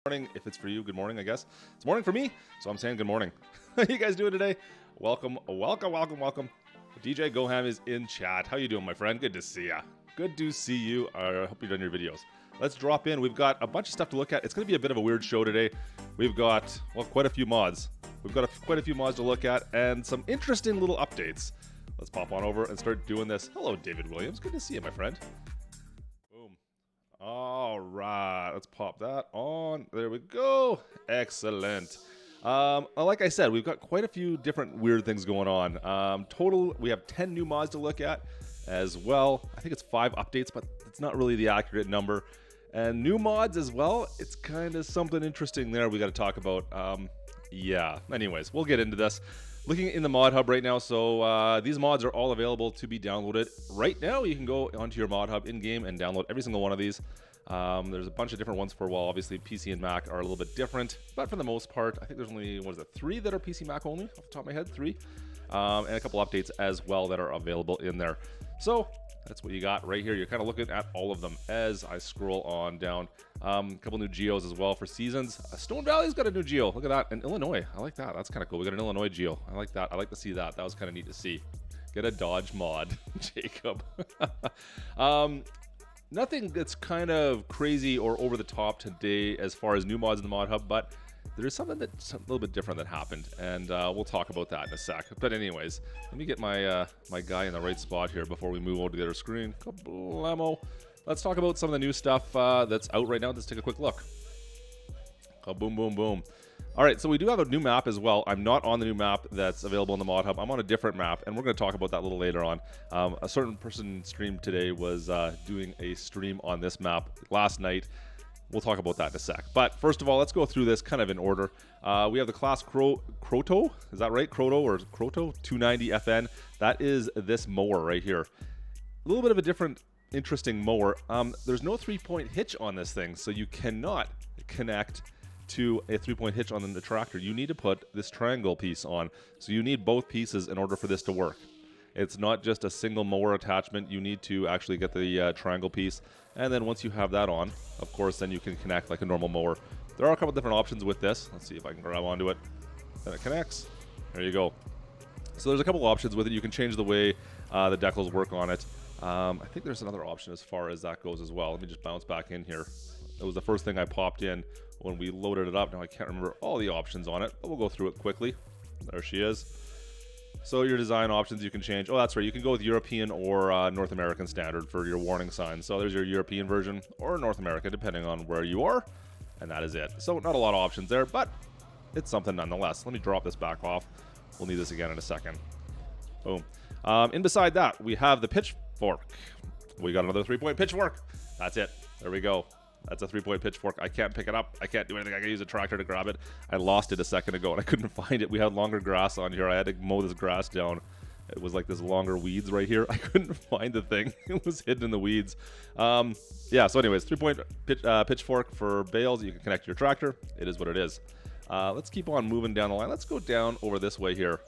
Morning. If it's for you, good morning, I guess. It's morning for me, so I'm saying good morning. How you guys doing today? Welcome. DJ Goham is in chat. How you doing, my friend? Good to see ya. Good to see you. I hope you're done your videos. Let's drop in. We've got a bunch of stuff to look at. It's going to be a bit of a weird show today. We've got, well, quite a few mods. We've got quite a few mods to look at and some interesting little updates. Let's pop on over and start doing this. Hello, David Williams. Good to see you, my friend. Boom. All right. Let's pop that on. There we go. Excellent. Like I said, we've got quite a few different weird things going on. Total, we have 10 new mods to look at as well. I think it's 5 updates, but it's not really the accurate number. And new mods as well. It's kind of something interesting there we got to talk about. Yeah, anyways, we'll get into this. Looking in the mod hub right now, so these mods are all available to be downloaded right now. You can go onto your mod hub in-game and download every single one of these. There's a bunch of different ones for, well, obviously PC and Mac are a little bit different, but for the most part, I think there's only, 3 that are PC Mac only, off the top of my head, 3. And a couple updates as well that are available in there. So that's what you got right here. You're kind of looking at all of them as I scroll on down. A couple new geos as well for seasons. Stone Valley's got a new geo. Look at that. And Illinois. I like that. That's kind of cool. We got an Illinois geo. I like that. I like to see that. That was kind of neat to see. Get a Dodge mod, Jacob. Nothing that's kind of crazy or over the top today as far as new mods in the mod hub, but there's something that's a little bit different that happened, and we'll talk about that in a sec. But anyways, let me get my my guy in the right spot here before we move over to the other screen. Kablamo. Let's talk about some of the new stuff that's out right now. Let's take a quick look. Boom, boom, boom. All right, so we do have a new map as well. I'm not on the new map that's available in the mod hub. I'm on a different map, and we're going to talk about that a little later on. A certain person streamed today was doing a stream on this map last night. We'll talk about that in a sec. But first of all, let's go through this kind of in order. We have the Claas Corto. Is that right? Corto or Corto 290 FN. That is this mower right here. A little bit of a different, interesting mower. There's no 3-point hitch on this thing, so you cannot connect to a 3-point hitch on the tractor. You need to put this triangle piece on. So you need both pieces in order for this to work. It's not just a single mower attachment. You need to actually get the triangle piece. And then once you have that on, of course, then you can connect like a normal mower. There are a couple different options with this. Let's see if I can grab onto it. Then it connects. There you go. So there's a couple options with it. You can change the way the decals work on it. I think there's another option as far as that goes as well. Let me just bounce back in here. That was the first thing I popped in when we loaded it up. Now I can't remember all the options on it, but we'll go through it quickly. There she is. So your design options you can change. Oh, that's right. You can go with European or North American standard for your warning signs. So there's your European version or North America, depending on where you are. And that is it. So not a lot of options there, but it's something nonetheless. Let me drop this back off. We'll need this again in a second. Boom. And beside that, we have the Pitchfork. We got another 3-point Pitchfork. That's it. There we go. That's a 3-point Pitchfork. I can't pick it up. I can't do anything. I can use a tractor to grab it. I lost it a second ago, and I couldn't find it. We had longer grass on here. I had to mow this grass down. It was like this longer weeds right here. I couldn't find the thing. It was hidden in the weeds. Yeah, so anyways, 3-point Pitchfork for bales. You can connect to your tractor. It is what it is. Let's keep on moving down the line. Let's go down over this way here.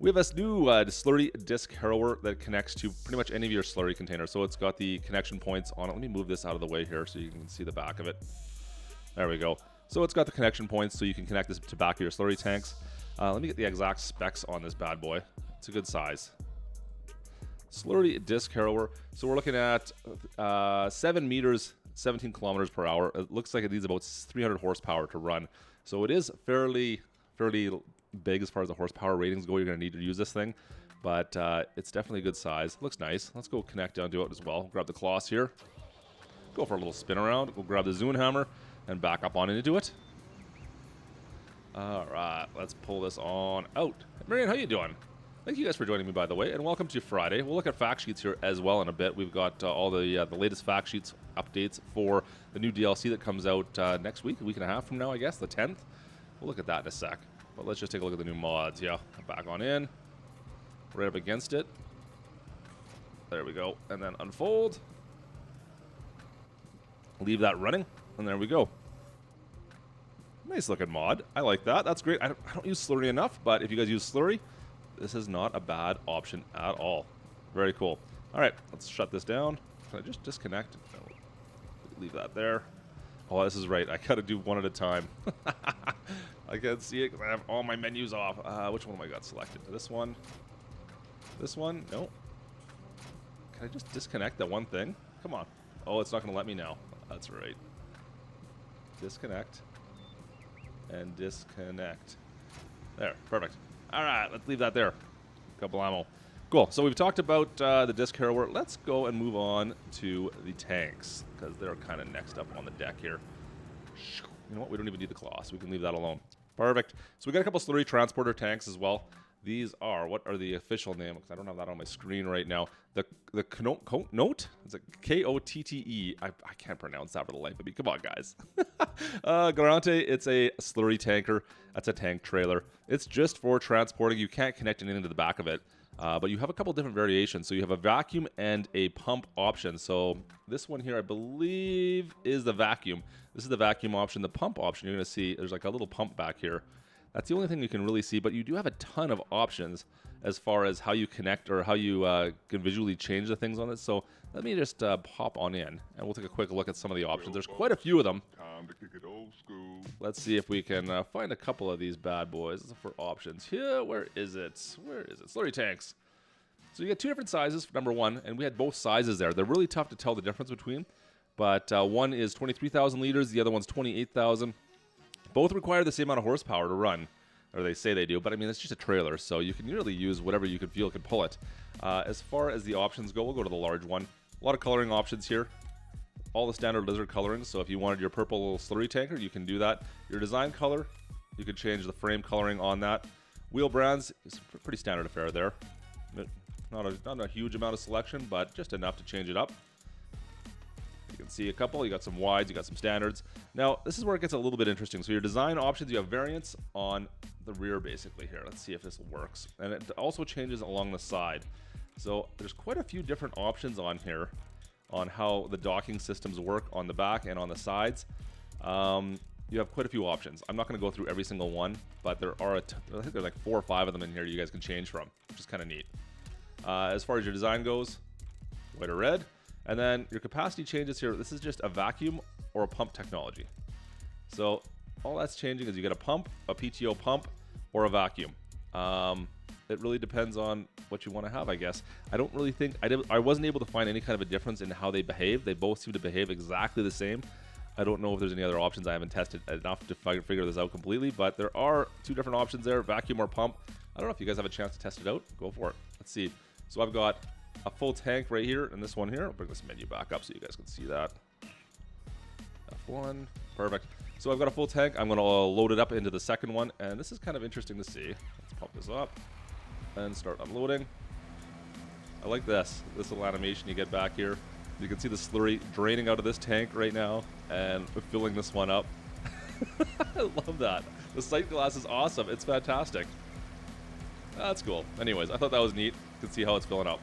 We have this new Slurry disc harrower that connects to pretty much any of your slurry containers. So it's got the connection points on it. Let me move this out of the way here so you can see the back of it. There we go. So it's got the connection points so you can connect this to back of your slurry tanks. Let me get the exact specs on this bad boy. It's a good size. Slurry disc harrower. So we're looking at 7 meters, 17 kilometers per hour. It looks like it needs about 300 horsepower to run. So it is fairly big as far as the horsepower ratings go. You're going to need to use this thing, but it's definitely a good size. Looks nice. Let's go connect down to it as well. Grab the Claas here. Go for a little spin around. We'll grab the Zune hammer and back up on into it. All right, let's pull this on out. Marianne, how you doing? Thank you guys for joining me, by the way, and welcome to Friday. We'll look at fact sheets here as well in a bit. We've got all the latest fact sheets updates for the new DLC that comes out next week, a week and a half from now, I guess, the 10th. We'll look at that in a sec. But let's just take a look at the new mods. Yeah, back on in. Right up against it. There we go. And then unfold. Leave that running. And there we go. Nice looking mod. I like that. That's great. I don't use Slurry enough, but if you guys use Slurry, this is not a bad option at all. Very cool. All right, let's shut this down. Can I just disconnect? No. Leave that there. Oh, this is right. I gotta do one at a time. I can't see it because I have all my menus off. Which one have I got selected? This one? This one? No. Can I just disconnect that one thing? Come on. Oh, it's not gonna let me now. That's right. Disconnect. And disconnect. There, perfect. All right, let's leave that there. Couple ammo. Cool. So we've talked about the disc harrower. Let's go and move on to the tanks because they're kind of next up on the deck here. You know what? We don't even need the claws. We can leave that alone. Perfect. So we got a couple Slurry transporter tanks as well. These are, what are the official name? Because I don't have that on my screen right now. The Kotte? Is it Kotte? I can't pronounce that for the life of me. Come on, guys. Garant, it's a Slurry tanker. That's a tank trailer. It's just for transporting. You can't connect anything to the back of it. But you have a couple different variations. So you have a vacuum and a pump option. So this one here, I believe, is the vacuum. This is the vacuum option. The pump option, you're going to see there's like a little pump back here. That's the only thing you can really see, but you do have a ton of options as far as how you connect or how you can visually change the things on it. So let me just pop on in, and we'll take a quick look at some of the options. There's quite a few of them. Time to kick it old school. Let's see if we can find a couple of these bad boys for options. Here, where is it? Where is it? Slurry tanks. So you get two different sizes for number one, and we had both sizes there. They're really tough to tell the difference between, but one is 23,000 liters, the other one's 28,000. Both require the same amount of horsepower to run, or they say they do, but I mean, it's just a trailer, so you can really use whatever you can feel can pull it. As far as the options go, we'll go to the large one. A lot of coloring options here. All the standard lizard coloring, so if you wanted your purple Slurry tanker, you can do that. Your design color, you can change the frame coloring on that. Wheel brands, is a pretty standard affair there. Not a huge amount of selection, but just enough to change it up. You can see a couple. You got some wides, you got some standards. Now, this is where it gets a little bit interesting. So your design options, you have variants on the rear basically here. Let's see if this works. And it also changes along the side. So there's quite a few different options on here on how the docking systems work on the back and on the sides. You have quite a few options. I'm not going to go through every single one, but there are, I think there's like 4 or 5 of them in here you guys can change from, which is kind of neat. As far as your design goes, white or red. And then your capacity changes here. This is just a vacuum or a pump technology. So all that's changing is you get a pump, a PTO pump, or a vacuum. It really depends on what you want to have, I guess. I don't really think, I wasn't able to find any kind of a difference in how they behave. They both seem to behave exactly the same. I don't know if there's any other options. I haven't tested enough to figure this out completely, but there are 2 different options there, vacuum or pump. I don't know if you guys have a chance to test it out. Go for it. Let's see. So I've got a full tank right here and this one here. I'll bring this menu back up so you guys can see that. F1, perfect. So I've got a full tank. I'm going to load it up into the second one, and this is kind of interesting to see. Let's pop this up and start unloading. I like this little animation you get back here. You can see the slurry draining out of this tank right now and filling this one up. I love that. The sight glass is awesome. It's fantastic. That's cool. Anyways, I thought that was neat. You can see how it's filling up.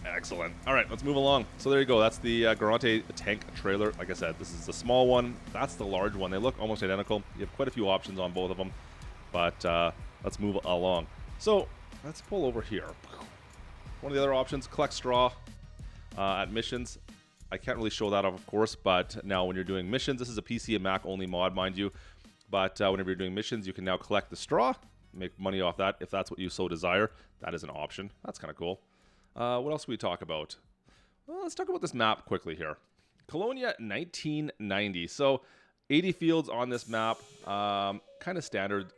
Excellent. All right, let's move along. So there you go. That's the Garant tank trailer. Like I said, this is the small one. That's the large one. They look almost identical. You have quite a few options on both of them. But let's move along. So let's pull over here. One of the other options, collect straw at missions. I can't really show that off, of course, but now when you're doing missions, this is a PC and Mac only mod, mind you. But whenever you're doing missions, you can now collect the straw, make money off that if that's what you so desire. That is an option. That's kind of cool. What else can we talk about? Well, let's talk about this map quickly here. Colonia 1990. So 80 fields on this map, kind of standard,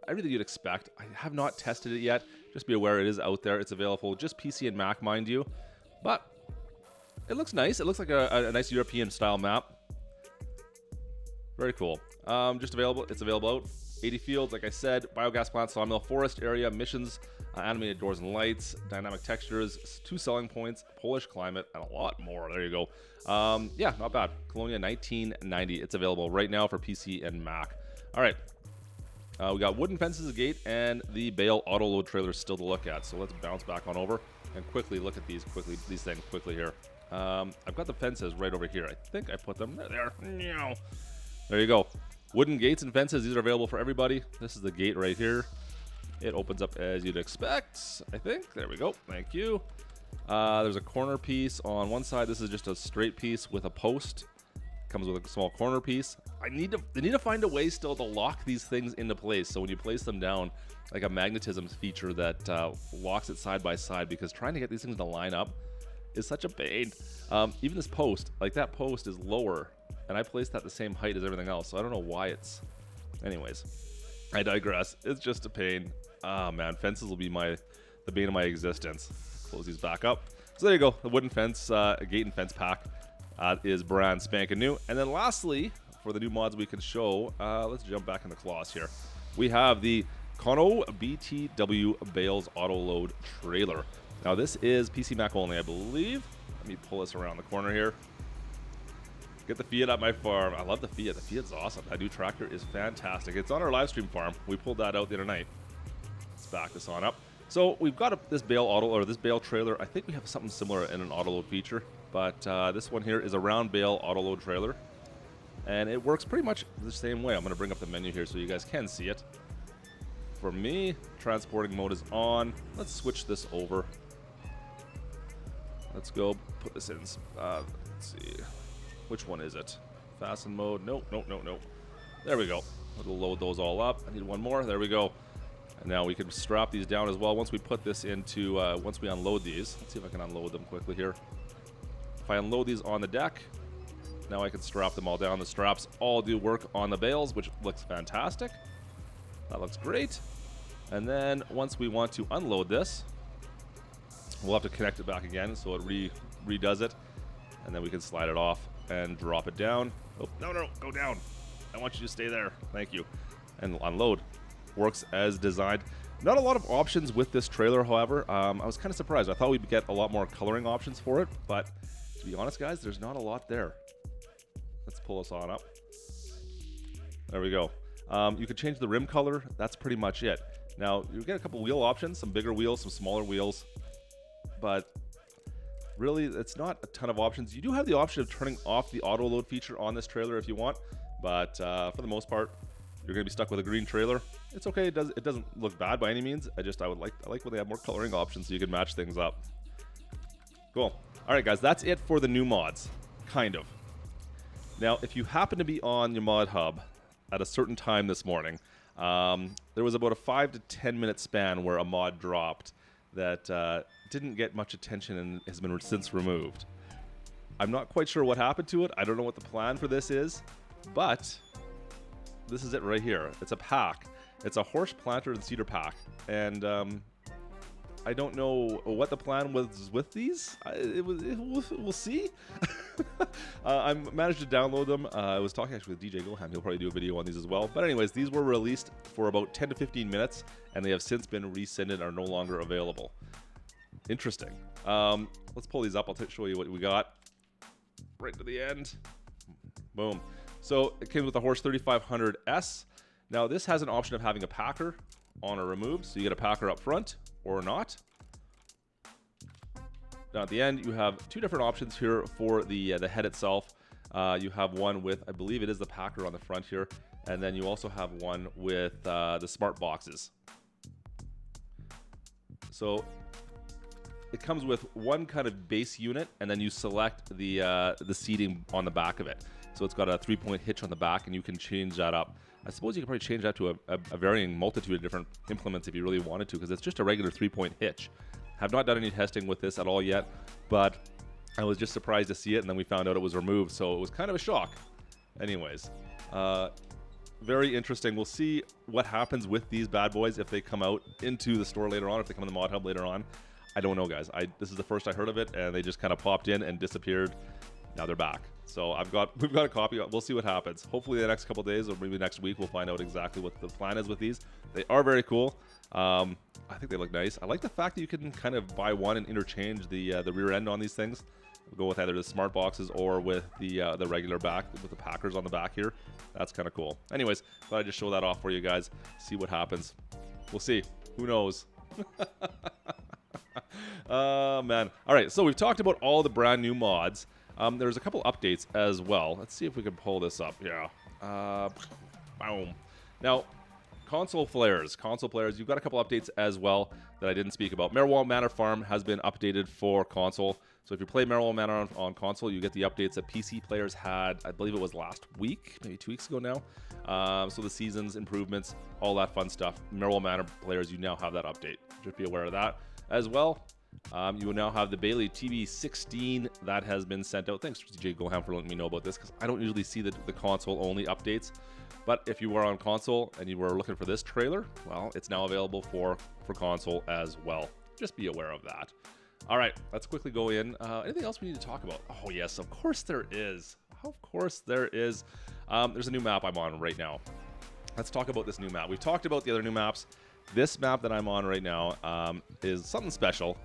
everything you'd expect. I have not tested it yet. Just be aware it is out there. It's available just PC and Mac, mind you. But it looks nice. It looks like a nice European style map. Very cool. Just available. It's available out. 80 fields, like I said, biogas plant, sawmill, forest area, missions, animated doors and lights, dynamic textures, 2 selling points, Polish climate, and a lot more. There you go. Yeah, not bad. Colonia 1990. It's available right now for PC and Mac. All right. We got wooden fences, a gate, and the Bale-Autoload trailer still to look at. So let's bounce back on over and quickly look at these things quickly here. I've got the fences right over here. I think I put them there. There you go. Wooden gates and fences, these are available for everybody. This is the gate right here. It opens up as you'd expect, I think. There we go. Thank you. There's a corner piece on one side. This is just a straight piece with a post. Comes with a small corner piece. They need to find a way still to lock these things into place. So when you place them down, like a magnetism feature that locks it side by side, because trying to get these things to line up is such a pain. Even this post, like that post is lower, and I placed that the same height as everything else. So I don't know why it's. Anyways, I digress. It's just a pain. Ah, man, fences will be the bane of my existence. Close these back up. So there you go, the wooden fence, gate and fence pack is brand spanking new. And then lastly, for the new mods we can show, let's jump back in the Claas here. We have the Conow BTW Bales-Autoload trailer. Now this is PC Mac only, I believe. Let me pull this around the corner here. Get the Fiat at my farm. I love the Fiat. The Fiat's awesome. That new tractor is fantastic. It's on our live stream farm. We pulled that out the other night. Let's back this on up. So we've got this this Bale trailer. I think we have something similar in an autoload feature, but this one here is a round Bale autoload trailer, and it works pretty much the same way. I'm going to bring up the menu here so you guys can see it. For me, transporting mode is on. Let's switch this over. Let's go put this in. Let's see, which one is it? Fasten mode. Nope. There we go. It'll load those all up. I need one more. There we go. And now we can strap these down as well. Once we put this into, once we unload these, let's see if I can unload them quickly here. If I unload these on the deck, now I can strap them all down. The straps all do work on the bales, which looks fantastic. That looks great. And then once we want to unload this, we'll have to connect it back again so it redoes it. And then we can slide it off and drop it down. Oh, no, go down. I want you to stay there. Thank you. And unload. Works as designed. Not a lot of options with this trailer, however. I was kind of surprised. I thought we'd get a lot more coloring options for it, but to be honest, guys, there's not a lot there. Let's pull this on up. There we go. You could change the rim color. That's pretty much it. Now, you get a couple wheel options, some bigger wheels, some smaller wheels, but really, it's not a ton of options. You do have the option of turning off the auto load feature on this trailer if you want, but for the most part, you're going to be stuck with a green trailer. It's okay. It doesn't look bad by any means. I like when they have more coloring options so you can match things up. Cool. All right, guys, that's it for the new mods, kind of. Now, if you happen to be on your mod hub at a certain time this morning, there was about a 5 to 10 minute span where a mod dropped that didn't get much attention and has been since removed. I'm not quite sure what happened to it. I don't know what the plan for this is, but this is it right here. It's a pack. It's a horse planter and cedar pack, and I don't know what the plan was with these. We'll see. I managed to download them. I was talking actually with DJ Goham. He'll probably do a video on these as well. But anyways, these were released for about 10 to 15 minutes, and they have since been rescinded and are no longer available. Interesting. Let's pull these up. I'll show you what we got. Right to the end. Boom. So it came with the Horse 3500S. Now this has an option of having a packer on or removed. So you get a packer up front or not. Now at the end, you have two different options here for the head itself. You have one with, I believe it is the packer on the front here. And then you also have one with the smart boxes. So it comes with one kind of base unit, and then you select the seating on the back of it. So it's got a 3-point hitch on the back, and you can change that up. I suppose you could probably change that to a varying multitude of different implements if you really wanted to, because it's just a regular 3-point hitch. Have not done any testing with this at all yet, but I was just surprised to see it, and then we found out it was removed, so it was kind of a shock. Anyways, very interesting. We'll see what happens with these bad boys if they come out into the store later on, if they come in the mod hub later on. I don't know, guys. This is the first I heard of it, and they just kind of popped in and disappeared. Now they're back. So we've got a copy. We'll see what happens. Hopefully the next couple days or maybe next week we'll find out exactly what the plan is with these. They are very cool. I think they look nice. I like the fact that you can kind of buy one and interchange the rear end on these things. We'll go with either the smart boxes or with the regular back with the packers on the back here. That's kind of cool. Anyways, thought I'd just show that off for you guys. See what happens. We'll see. Who knows? Man. All right, so we've talked about all the brand new mods. There's a couple updates as well. Let's see if we can pull this up. Yeah. Boom. Now, Console players, you've got a couple updates as well that I didn't speak about. Merrill Manor Farm has been updated for console. So if you play Merrill Manor on console, you get the updates that PC players had, I believe it was last week, maybe 2 weeks ago now. So the seasons, improvements, all that fun stuff. Merrill Manor players, you now have that update. Just be aware of that. As well, you will now have the Bailey TB16 that has been sent out. Thanks, DJ Goham, for letting me know about this, because I don't usually see the console-only updates. But if you were on console and you were looking for this trailer, well, it's now available for console as well. Just be aware of that. All right, let's quickly go in. Anything else we need to talk about? Oh, yes, of course there is. Of course there is. There's a new map I'm on right now. Let's talk about this new map. We've talked about the other new maps. This map that I'm on right now is something special.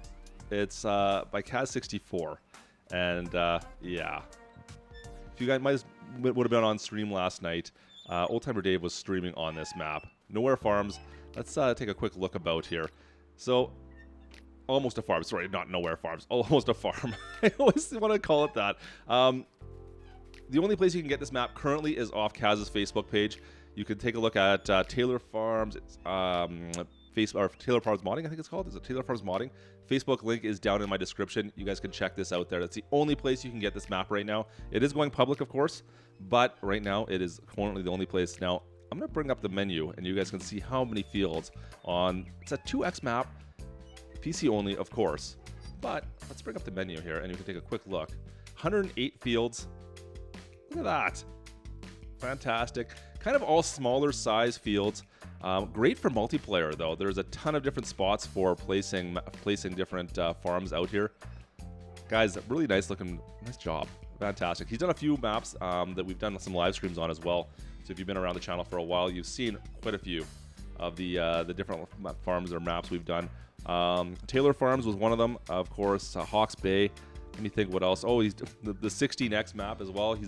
It's by Kaz64. And, yeah. If you guys would have been on stream last night, Old Timer Dave was streaming on this map. Nowhere Farms. Let's take a quick look about here. So, almost a farm. Sorry, not Nowhere Farms. Almost a farm. I always want to call it that. The only place you can get this map currently is off Kaz's Facebook page. You can take a look at Taylor Farms, or Taylor Farms Modding, I think it's called. Is it Taylor Farms Modding? Facebook link is down in my description. You guys can check this out there. That's the only place you can get this map right now. It is going public, of course, but right now it is currently the only place. Now, I'm going to bring up the menu, and you guys can see how many fields on. It's a 2x map. PC only, of course, but let's bring up the menu here and you can take a quick look. 108 fields. Look at that. Fantastic. Kind of all smaller size fields. Great for multiplayer though. There's a ton of different spots for placing different farms out here. Guys, really nice job. Fantastic. He's done a few maps that we've done some live streams on as well. So if you've been around the channel for a while, you've seen quite a few of the different farms or maps we've done. Taylor Farms was one of them, of course. Hawks Bay. Let me think what else. Oh, he's the 16x map as well.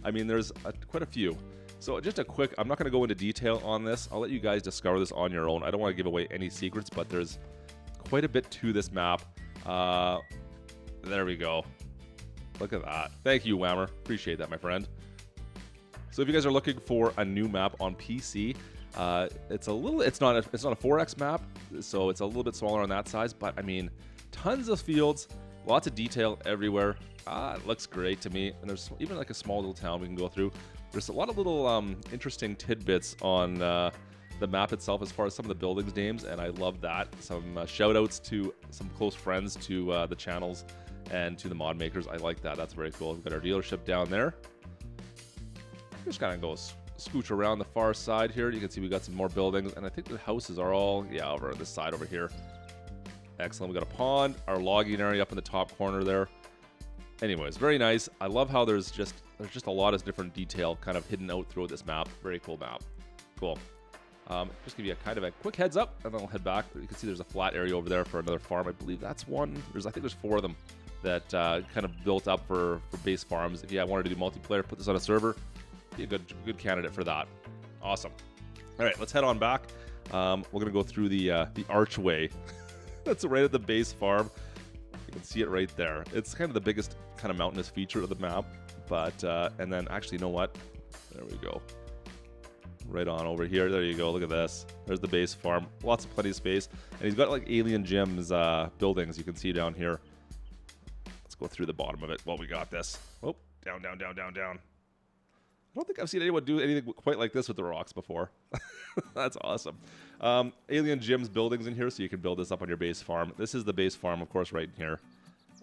I mean, there's quite a few. So just a quick, I'm not going to go into detail on this. I'll let you guys discover this on your own. I don't want to give away any secrets, but there's quite a bit to this map. There we go. Look at that. Thank you, Whammer. Appreciate that, my friend. So if you guys are looking for a new map on PC, it's not a 4x map, so it's a little bit smaller on that size, but I mean, tons of fields, lots of detail everywhere. It looks great to me, and there's even like a small little town we can go through. There's a lot of little interesting tidbits on the map itself as far as some of the buildings names, and I love that. Some shout outs to some close friends to the channels and to the mod makers. I like that. That's very cool. We've got our dealership down there. Just kind of go scooch around the far side here. You can see we got some more buildings, and I think the houses are all, yeah, over on this side over here. Excellent. We got a pond, our logging area up in the top corner there. Anyways, very nice. I love how there's just a lot of different detail kind of hidden out throughout this map. Very cool map. Cool. Just give you a kind of a quick heads up, and then I'll head back. You can see there's a flat area over there for another farm. I believe that's one. I think there's 4 of them that kind of built up for base farms. If you wanted to do multiplayer, put this on a server. Be a good candidate for that. Awesome. All right, let's head on back. We're gonna go through the archway. That's right at the base farm. You can see it right there. It's kind of the biggest kind of mountainous feature of the map. But and then actually, you know what? There we go. Right on over here. There you go. Look at this. There's the base farm. Plenty of space, and he's got like alien gyms buildings. You can see down here. Let's go through the bottom of it. Well, we got this. Oh, down. I don't think I've seen anyone do anything quite like this with the rocks before. That's awesome. Alien gyms buildings in here, so you can build this up on your base farm. This is the base farm, of course, right in here.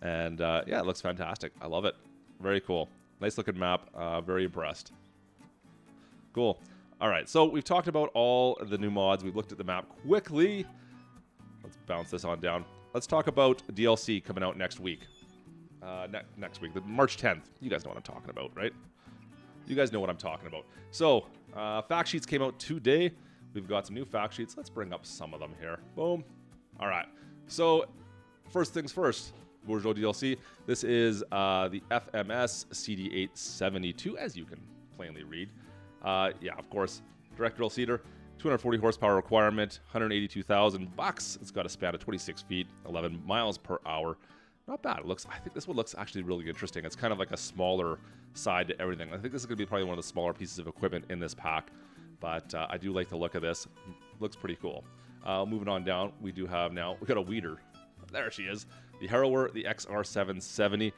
And yeah, it looks fantastic. I love it. Very cool. Nice looking map. Very impressed. Cool. All right, so we've talked about all the new mods. We've looked at the map quickly. Let's bounce this on down. Let's talk about DLC coming out next week. Next week, the March 10th. You guys know what I'm talking about, right? You guys know what I'm talking about. So, fact sheets came out today. We've got some new fact sheets. Let's bring up some of them here. Boom. All right. So, first things first, Bourgault DLC. This is the FMS CD872, as you can plainly read. Yeah, of course, directional seater, 240 horsepower requirement, 182,000 bucks. It's got a span of 26 feet, 11 miles per hour. Not bad. I think this one looks actually really interesting. It's kind of like a smaller side to everything. I think this is going to be probably one of the smaller pieces of equipment in this pack. but I do like the look of this. Looks pretty cool. Moving on down, we got a weeder. There she is. The Harrower, the XR770,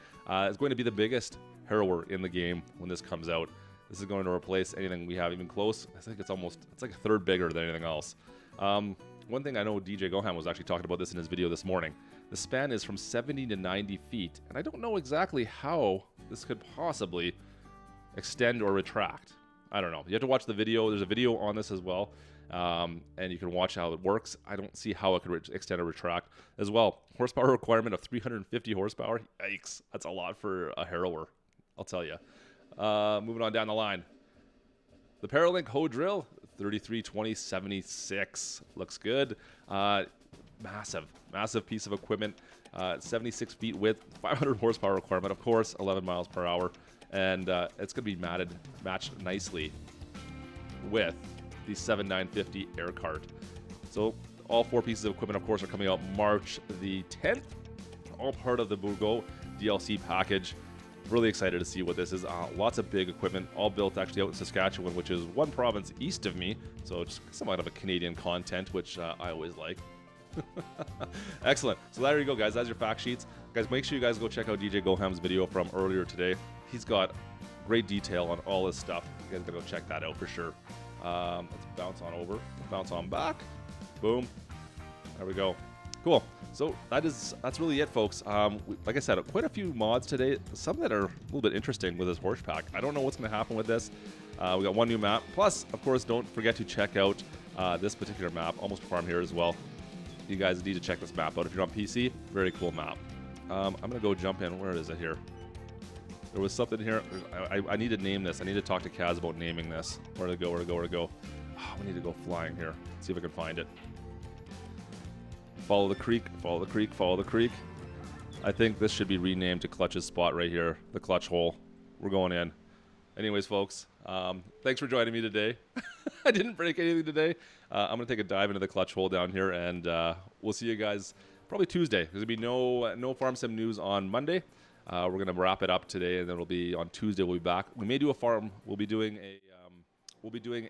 is going to be the biggest harrower in the game when this comes out. This is going to replace anything we have even close. I think it's like a third bigger than anything else. One thing I know DJ Goham was actually talking about this in his video this morning. The span is from 70 to 90 feet, and I don't know exactly how this could possibly extend or retract. I don't know. You have to watch the video. There's a video on this as well, and you can watch how it works. I don't see how it could extend or retract as well. Horsepower requirement of 350 horsepower. Yikes. That's a lot for a harrower, I'll tell you. Moving on down the line. The Paralink hoe drill, 332076. Looks good. Massive piece of equipment. 76 feet width, 500 horsepower requirement, of course, 11 miles per hour. And it's going to be matched nicely with the 7950 air cart. So all 4 pieces of equipment, of course, are coming out March the 10th. All part of the Bourgault DLC package. Really excited to see what this is. Lots of big equipment, all built actually out in Saskatchewan, which is one province east of me. So just somewhat of a Canadian content, which I always like. Excellent. So there you go, guys. That's your fact sheets. Guys, make sure you guys go check out DJ Goham's video from earlier today. He's got great detail on all this stuff. You guys gotta go check that out for sure. Let's bounce on over. Bounce on back. Boom. There we go. Cool. So that's really it, folks. Like I said, quite a few mods today. Some that are a little bit interesting with this horse pack. I don't know what's going to happen with this. We got one new map. Plus, of course, don't forget to check out this particular map, Almost Farm here as well. You guys need to check this map out if you're on PC. Very cool map. I'm going to go jump in. Where is it here? There was something here. I need to name this. I need to talk to Kaz about naming this. Where to go? Oh, we need to go flying here. See if I can find it. Follow the creek, follow the creek, follow the creek. I think this should be renamed to Klutch's spot right here, the Klutch hole. We're going in. Anyways, folks, thanks for joining me today. I didn't break anything today. I'm going to take a dive into the Klutch hole down here, and we'll see you guys probably Tuesday. There's going to be no Farm Sim news on Monday. We're going to wrap it up today, and then it'll be on Tuesday. We'll be back. We may do a farm. We'll be doing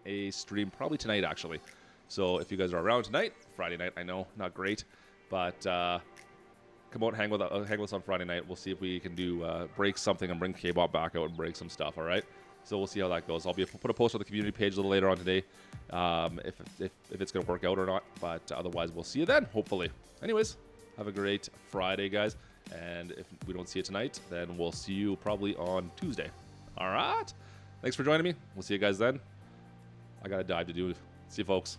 a stream probably tonight, actually. So if you guys are around tonight, Friday night, I know, not great, but come out, hang with us on Friday night. We'll see if we can do break something and bring K-Bop back out and break some stuff. All right. So we'll see how that goes. I'll put a post on the community page a little later on today, if it's gonna work out or not. But otherwise, we'll see you then, hopefully. Anyways, have a great Friday, guys. And if we don't see you tonight, then we'll see you probably on Tuesday. All right. Thanks for joining me. We'll see you guys then. I got a dive to do. See you, folks.